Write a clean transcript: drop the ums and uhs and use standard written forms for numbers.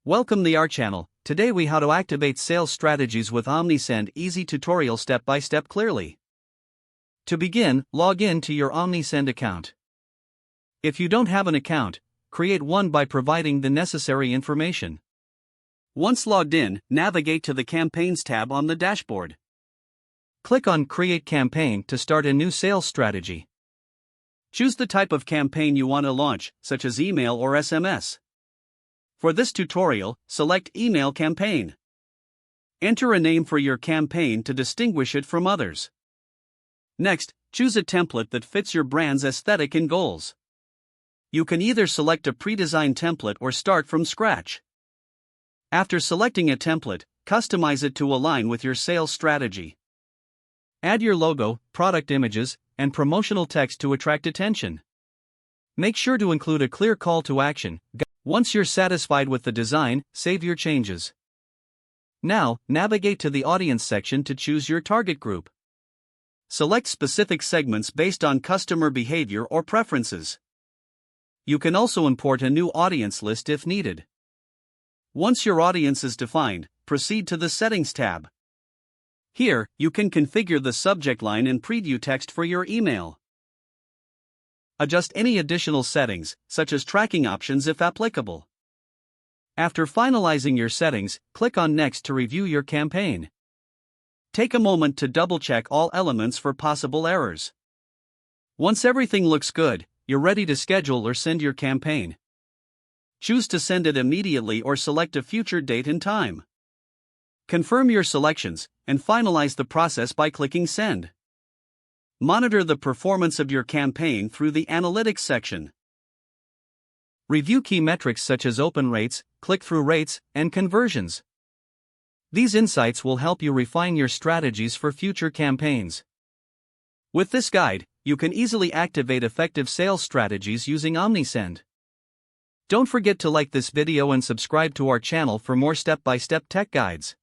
Welcome to our channel. Today we how to activate sales strategies with Omnisend easy tutorial step by step clearly. To begin, log in to your Omnisend account. If you don't have an account, create one by providing the necessary information. Once logged in, navigate to the Campaigns tab on the dashboard. Click on Create Campaign to start a new sales strategy. Choose the type of campaign you want to launch, such as email or SMS. For this tutorial, select Email Campaign. Enter a name for your campaign to distinguish it from others. Next, choose a template that fits your brand's aesthetic and goals. You can either select a pre-designed template or start from scratch. After selecting a template, customize it to align with your sales strategy. Add your logo, product images, and promotional text to attract attention. Make sure to include a clear call to action. Once you're satisfied with the design, save your changes. Now, navigate to the Audience section to choose your target group. Select specific segments based on customer behavior or preferences. You can also import a new audience list if needed. Once your audience is defined, proceed to the Settings tab. Here, you can configure the subject line and preview text for your email. Adjust any additional settings, such as tracking options if applicable. After finalizing your settings, click on Next to review your campaign. Take a moment to double-check all elements for possible errors. Once everything looks good, you're ready to schedule or send your campaign. Choose to send it immediately or select a future date and time. Confirm your selections, and finalize the process by clicking Send. Monitor the performance of your campaign through the Analytics section. Review key metrics such as open rates, click-through rates, and conversions. These insights will help you refine your strategies for future campaigns. With this guide, you can easily activate effective sales strategies using Omnisend. Don't forget to like this video and subscribe to our channel for more step-by-step tech guides.